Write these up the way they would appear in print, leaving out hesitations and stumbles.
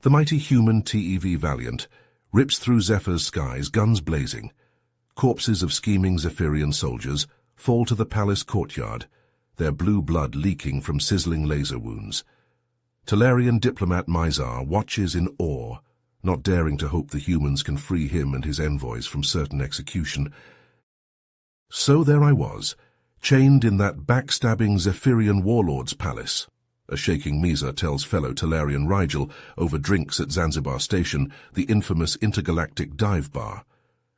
The mighty human TEV Valiant rips through Zephyr's skies, guns blazing. Corpses of scheming Zephyrian soldiers fall to the palace courtyard, their blue blood leaking from sizzling laser wounds. Talarian diplomat Mizar watches in awe, not daring to hope the humans can free him and his envoys from certain execution. So there I was, chained in that backstabbing Zephyrian warlord's palace. A shaking Mizar tells fellow Talarian Rigel over drinks at Zanzibar Station, the infamous intergalactic dive bar.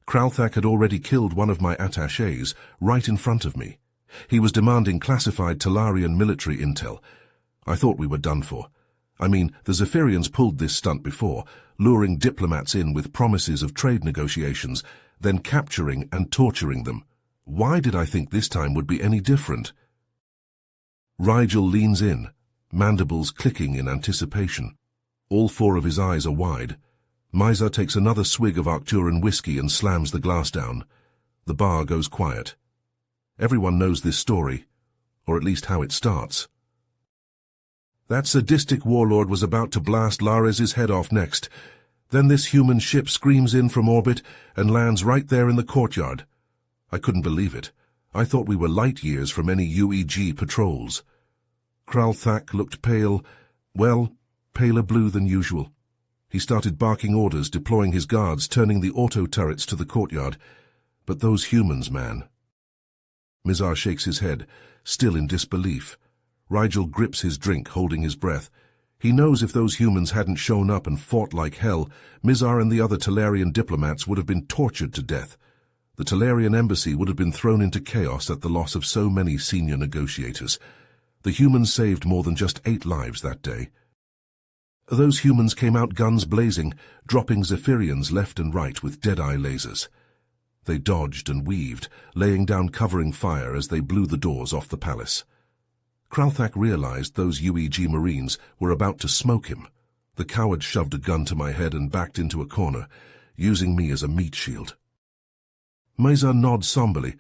Kralthak had already killed one of my attachés right in front of me. He was demanding classified Talarian military intel. I thought we were done for. I mean, the Zephyrians pulled this stunt before, luring diplomats in with promises of trade negotiations, then capturing and torturing them. Why did I think this time would be any different? Rigel leans in, mandibles clicking in anticipation. All four of his eyes are wide. Mizar takes another swig of Arcturan whiskey and slams the glass down. The bar goes quiet. Everyone knows this story, or at least how it starts. That sadistic warlord was about to blast Lares's head off next. Then this human ship screams in from orbit and lands right there in the courtyard. I couldn't believe it. I thought we were light years from any UEG patrols. Kralthak looked pale, well, paler blue than usual. He started barking orders, deploying his guards, turning the auto turrets to the courtyard. But those humans, man. Mizar shakes his head, still in disbelief. Rigel grips his drink, holding his breath. He knows if those humans hadn't shown up and fought like hell, Mizar and the other Talarian diplomats would have been tortured to death. The Talarian embassy would have been thrown into chaos at the loss of so many senior negotiators. The humans saved more than just 8 lives that day. Those humans came out guns blazing, dropping Zephyrians left and right with dead-eye lasers. They dodged and weaved, laying down covering fire as they blew the doors off the palace. Kralthak realized those UEG Marines were about to smoke him. The coward shoved a gun to my head and backed into a corner, using me as a meat shield. Mizar nods somberly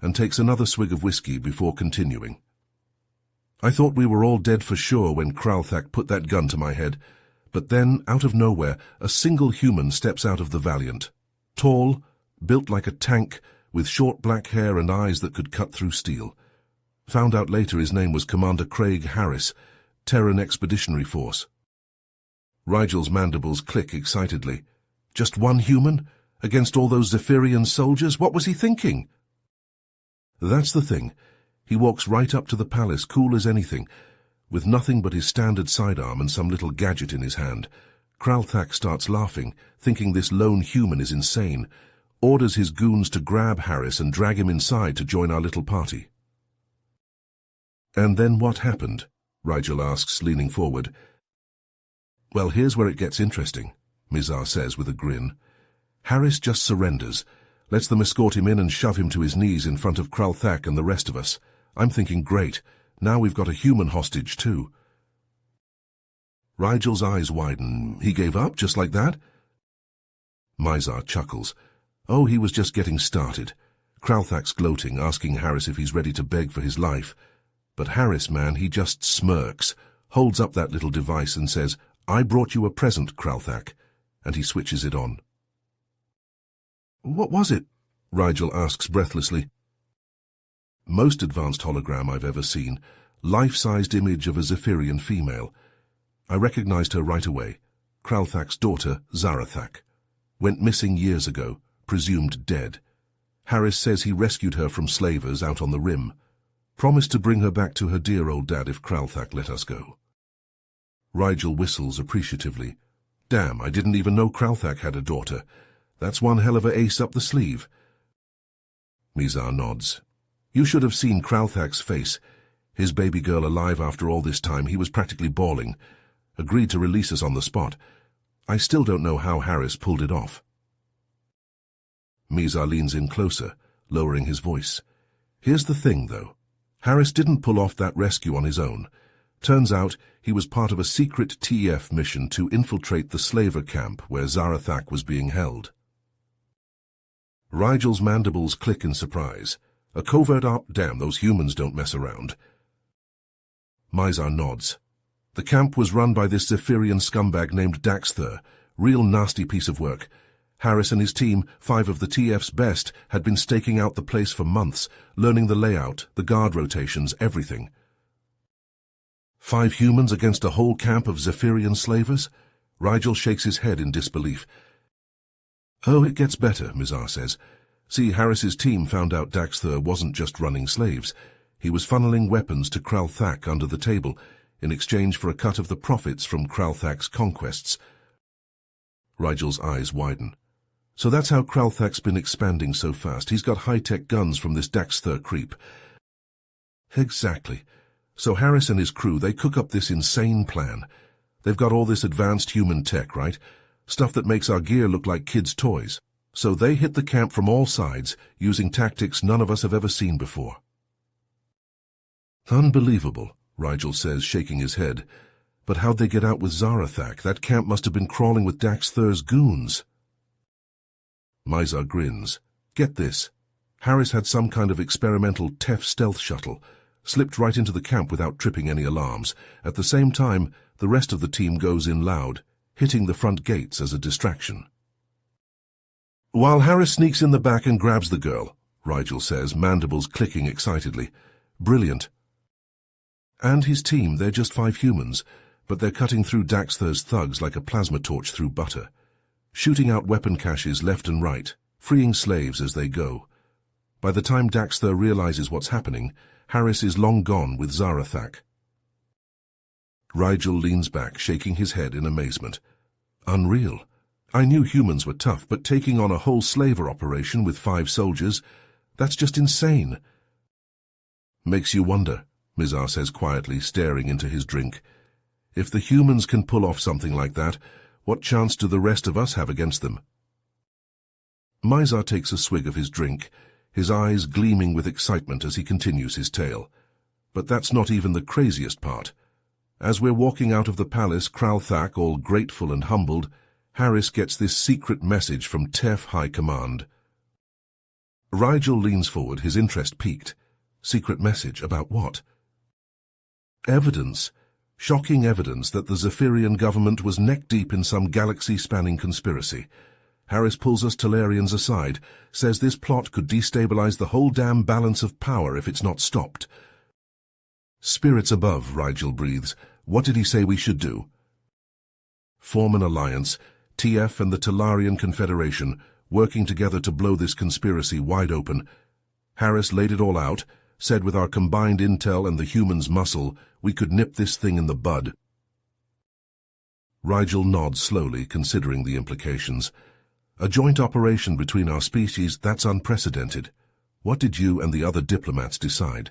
and takes another swig of whiskey before continuing. I thought we were all dead for sure when Kralthak put that gun to my head, but then, out of nowhere, a single human steps out of the Valiant. Tall, built like a tank, with short black hair and eyes that could cut through steel. Found out later his name was Commander Craig Harris, Terran Expeditionary Force. Rigel's mandibles click excitedly. Just one human? Against all those Zephyrian soldiers? What was he thinking? That's the thing. He walks right up to the palace, cool as anything, with nothing but his standard sidearm and some little gadget in his hand. Kralthak starts laughing, thinking this lone human is insane, orders his goons to grab Harris and drag him inside to join our little party. And then what happened? Rigel asks, leaning forward. Well, here's where it gets interesting, Mizar says with a grin. Harris just surrenders, lets them escort him in and shove him to his knees in front of Kralthak and the rest of us. I'm thinking, great, now we've got a human hostage too. Rigel's eyes widen. He gave up just like that? Mizar chuckles. Oh, he was just getting started. Kralthak's gloating, asking Harris if he's ready to beg for his life. But Harris, man, he just smirks, holds up that little device and says, I brought you a present, Kralthak, and he switches it on. What was it? Rigel asks breathlessly. Most advanced hologram I've ever seen, life-sized image of a Zephyrian female. I recognized her right away. Kralthak's daughter, Zarathak. Went missing years ago, presumed dead. Harris says he rescued her from slavers out on the rim. Promised to bring her back to her dear old dad if Kralthak let us go. Rigel whistles appreciatively. Damn, I didn't even know Kralthak had a daughter. That's one hell of a ace up the sleeve. Mizar nods. You should have seen Kralthak's face. His baby girl alive after all this time, he was practically bawling. Agreed to release us on the spot. I still don't know how Harris pulled it off. Mizar leans in closer, lowering his voice. Here's the thing, though. Harris didn't pull off that rescue on his own. Turns out he was part of a secret TF mission to infiltrate the slaver camp where Zarathak was being held. Rigel's mandibles click in surprise. A covert op? Damn, those humans don't mess around. Mizar nods. The camp was run by this Zephyrian scumbag named Daxthur. Real nasty piece of work. Harris and his team, 5 of the TF's best, had been staking out the place for months, learning the layout, the guard rotations, everything. 5 humans against a whole camp of Zephyrian slavers? Rigel shakes his head in disbelief. Oh, it gets better, Mizar says. See, Harris's team found out Daxthur wasn't just running slaves. He was funneling weapons to Kralthak under the table, in exchange for a cut of the profits from Kralthak's conquests. Rigel's eyes widen. So that's how Kralthak's been expanding so fast. He's got high-tech guns from this Daxthur creep. Exactly. So Harris and his crew, they cook up this insane plan. They've got all this advanced human tech, right? Stuff that makes our gear look like kids' toys. So they hit the camp from all sides, using tactics none of us have ever seen before. Unbelievable, Rigel says, shaking his head. But how'd they get out with Zarathak? That camp must have been crawling with Daxthur's goons. Mizar grins. Get this. Harris had some kind of experimental TEF stealth shuttle, slipped right into the camp without tripping any alarms. At the same time, the rest of the team goes in loud, hitting the front gates as a distraction. While Harris sneaks in the back and grabs the girl, Rigel says, mandibles clicking excitedly. Brilliant. And his team, they're just 5 humans, but they're cutting through Daxthur's thugs like a plasma torch through butter, shooting out weapon caches left and right, freeing slaves as they go. By the time Daxthur realizes what's happening, Harris is long gone with Zarathak. Rigel leans back, shaking his head in amazement. Unreal. I knew humans were tough, but taking on a whole slaver operation with 5 soldiers, that's just insane. Makes you wonder, Mizar says quietly, staring into his drink. If the humans can pull off something like that, what chance do the rest of us have against them? Mizar takes a swig of his drink, his eyes gleaming with excitement as he continues his tale. But that's not even the craziest part. As we're walking out of the palace, Kralthak, all grateful and humbled, Harris gets this secret message from TEF High Command. Rigel leans forward, his interest piqued. Secret message about what? Evidence. Shocking evidence that the Zephyrian government was neck-deep in some galaxy-spanning conspiracy. Harris pulls us Talarians aside, says this plot could destabilize the whole damn balance of power if it's not stopped. Spirits above, Rigel breathes. What did he say we should do? Form an alliance, TF and the Talarian Confederation, working together to blow this conspiracy wide open. Harris laid it all out, said with our combined intel and the humans' muscle, we could nip this thing in the bud. Rigel nods slowly, considering the implications. A joint operation between our species, that's unprecedented. What did you and the other diplomats decide?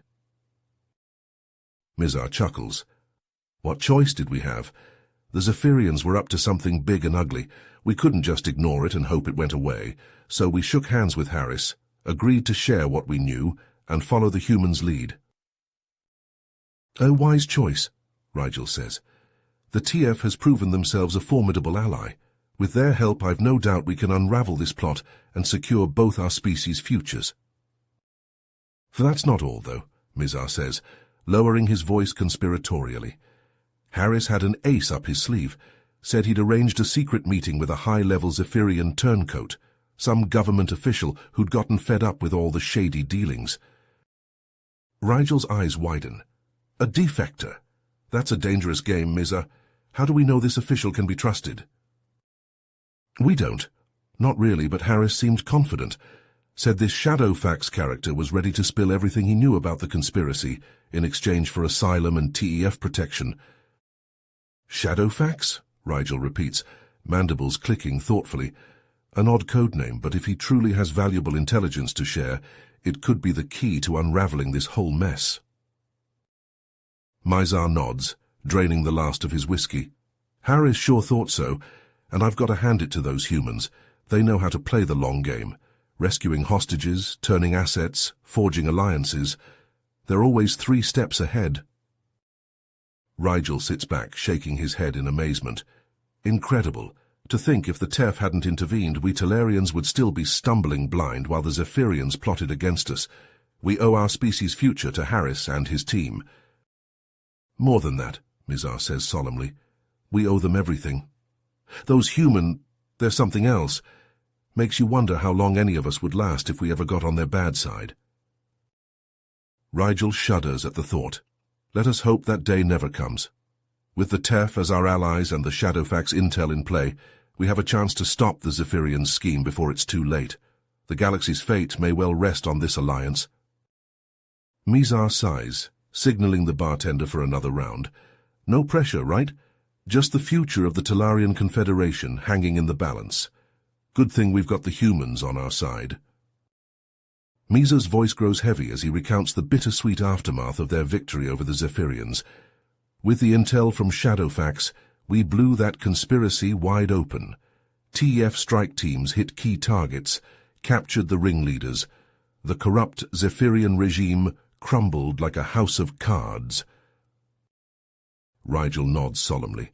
Mizar chuckles. What choice did we have? The Zephyrians were up to something big and ugly. We couldn't just ignore it and hope it went away, so we shook hands with Harris, agreed to share what we knew, and follow the humans' lead. A wise choice, Rigel says. The TF has proven themselves a formidable ally. With their help, I've no doubt we can unravel this plot and secure both our species' futures. That's not all, though, Mizar says, lowering his voice conspiratorially. Harris had an ace up his sleeve, said he'd arranged a secret meeting with a high-level Zephyrian turncoat, some government official who'd gotten fed up with all the shady dealings. Rigel's eyes widen. A defector? That's a dangerous game, Mizar. How do we know this official can be trusted? We don't. Not really, but Harris seemed confident. Said this Shadowfax character was ready to spill everything he knew about the conspiracy in exchange for asylum and TEF protection. Shadowfax? Rigel repeats, mandibles clicking thoughtfully. An odd code name, but if he truly has valuable intelligence to share, it could be the key to unraveling this whole mess. Mizar nods, draining the last of his whiskey. Harris sure thought so, and I've got to hand it to those humans. They know how to play the long game, rescuing hostages, turning assets, forging alliances. They're always 3 steps ahead. Rigel sits back, shaking his head in amazement. Incredible. To think if the TEF hadn't intervened, we Talarians would still be stumbling blind while the Zephyrians plotted against us. We owe our species' future to Harris and his team. More than that, Mizar says solemnly. We owe them everything. Those human, they're something else. Makes you wonder how long any of us would last if we ever got on their bad side. Rigel shudders at the thought. Let us hope that day never comes. With the TEF as our allies and the Shadowfax intel in play, we have a chance to stop the Zephyrian scheme before it's too late. The galaxy's fate may well rest on this alliance. Mizar sighs, signaling the bartender for another round. No pressure, right? Just the future of the Talarian Confederation hanging in the balance. Good thing we've got the humans on our side. Mizar's voice grows heavy as he recounts the bittersweet aftermath of their victory over the Zephyrians. With the intel from Shadowfax, we blew that conspiracy wide open. TF strike teams hit key targets, captured the ringleaders. The corrupt Zephyrian regime crumbled like a house of cards. Rigel nods solemnly.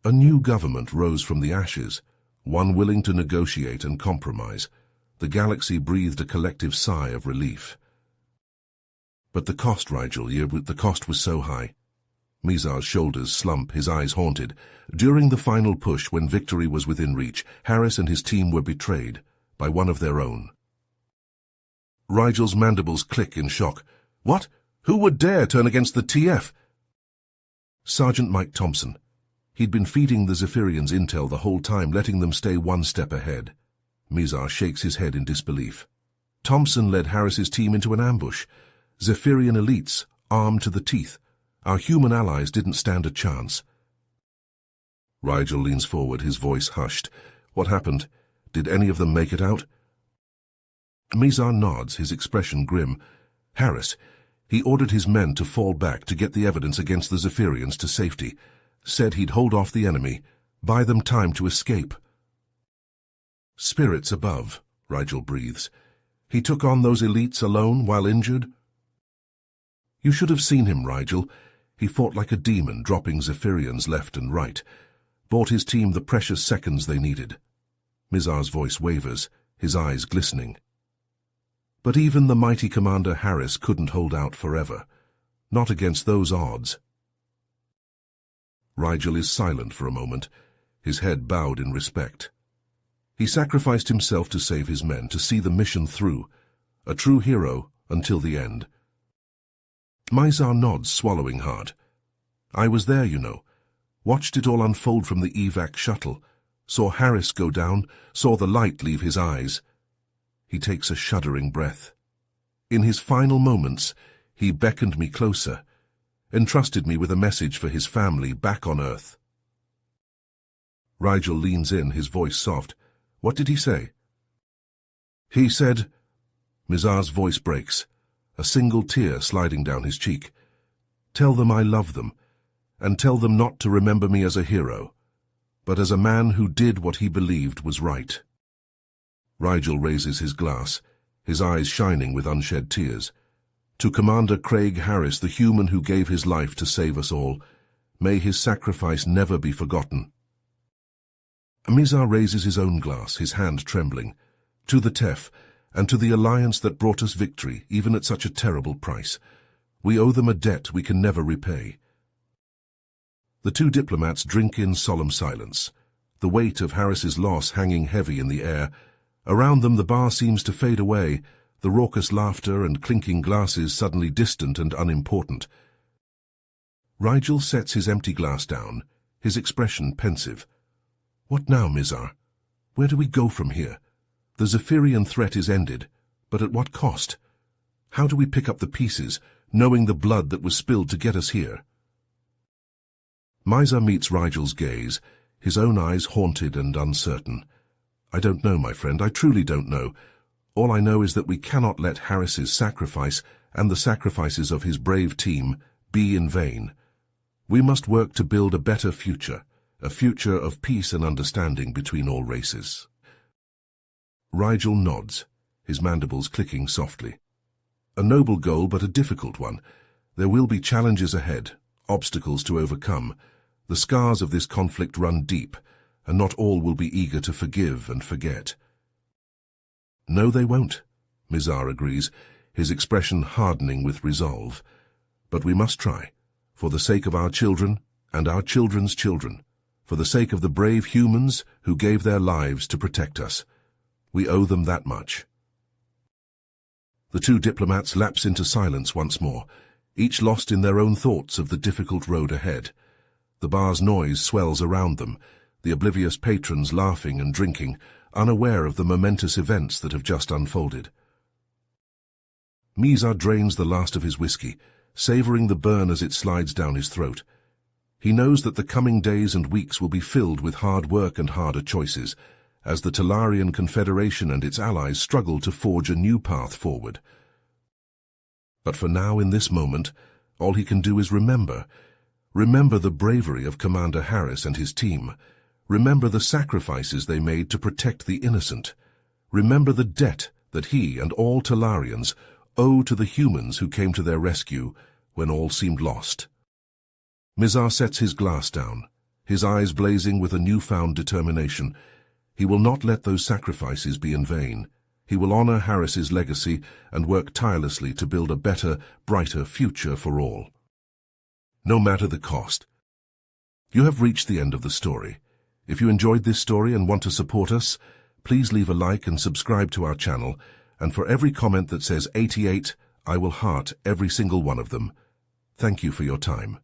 A new government rose from the ashes, one willing to negotiate and compromise. The galaxy breathed a collective sigh of relief. But the cost, Rigel, the cost was so high. Mizar's shoulders slump, his eyes haunted. During the final push, when victory was within reach, Harris and his team were betrayed by one of their own. Rigel's mandibles click in shock. What? Who would dare turn against the TF? Sergeant Mike Thompson. He'd been feeding the Zephyrians intel the whole time, letting them stay one step ahead. Mizar shakes his head in disbelief. Thompson led Harris's team into an ambush. Zephyrian elites, armed to the teeth. Our human allies didn't stand a chance. Rigel leans forward, his voice hushed. What happened? Did any of them make it out? Mizar nods, his expression grim. Harris. He ordered his men to fall back to get the evidence against the Zephyrians to safety. Said he'd hold off the enemy, buy them time to escape. Spirits above, Rigel breathes. He took on those elites alone while injured? You should have seen him, Rigel. He fought like a demon, dropping Zephyrians left and right. Bought his team the precious seconds they needed. Mizar's voice wavers, his eyes glistening. But even the mighty Commander Harris couldn't hold out forever. Not against those odds. Rigel is silent for a moment, his head bowed in respect. He sacrificed himself to save his men, to see the mission through. A true hero until the end. Mizar nods, swallowing hard. I was there, you know. Watched it all unfold from the evac shuttle. Saw Harris go down, saw the light leave his eyes. He takes a shuddering breath. In his final moments, he beckoned me closer, entrusted me with a message for his family back on Earth. Rigel leans in, his voice soft. What did he say? He said... Mizar's voice breaks, a single tear sliding down his cheek. Tell them I love them, and tell them not to remember me as a hero, but as a man who did what he believed was right. Rigel raises his glass, his eyes shining with unshed tears. To Commander Craig Harris, the human who gave his life to save us all, may his sacrifice never be forgotten. Mizar raises his own glass, his hand trembling. To the TEF, and to the alliance that brought us victory, even at such a terrible price. We owe them a debt we can never repay. The two diplomats drink in solemn silence, the weight of Harris's loss hanging heavy in the air. Around them the bar seems to fade away, the raucous laughter and clinking glasses suddenly distant and unimportant. Rigel sets his empty glass down, his expression pensive. What now, Mizar? Where do we go from here? The Zephyrian threat is ended, but at what cost? How do we pick up the pieces, knowing the blood that was spilled to get us here? Mizar meets Rigel's gaze, his own eyes haunted and uncertain. I don't know, my friend, I truly don't know. All I know is that we cannot let Harris's sacrifice and the sacrifices of his brave team be in vain. We must work to build a better future, a future of peace and understanding between all races. Rigel nods, his mandibles clicking softly. A noble goal, but a difficult one. There will be challenges ahead, obstacles to overcome. The scars of this conflict run deep, and not all will be eager to forgive and forget. No, they won't, Mizar agrees, his expression hardening with resolve. But we must try, for the sake of our children and our children's children, for the sake of the brave humans who gave their lives to protect us. We owe them that much. The two diplomats lapse into silence once more, each lost in their own thoughts of the difficult road ahead. The bar's noise swells around them, the oblivious patrons laughing and drinking, unaware of the momentous events that have just unfolded. Mizar drains the last of his whiskey, savoring the burn as it slides down his throat. He knows that the coming days and weeks will be filled with hard work and harder choices, as the Talarian Confederation and its allies struggle to forge a new path forward. But for now, in this moment, all he can do is remember the bravery of Commander Harris and his team. Remember the sacrifices they made to protect the innocent. Remember the debt that he and all Talarians owe to the humans who came to their rescue when all seemed lost. Mizar sets his glass down, his eyes blazing with a newfound determination. He will not let those sacrifices be in vain. He will honor Harris's legacy and work tirelessly to build a better, brighter future for all. No matter the cost. You have reached the end of the story. If you enjoyed this story and want to support us, please leave a like and subscribe to our channel, and for every comment that says 88, I will heart every single one of them. Thank you for your time.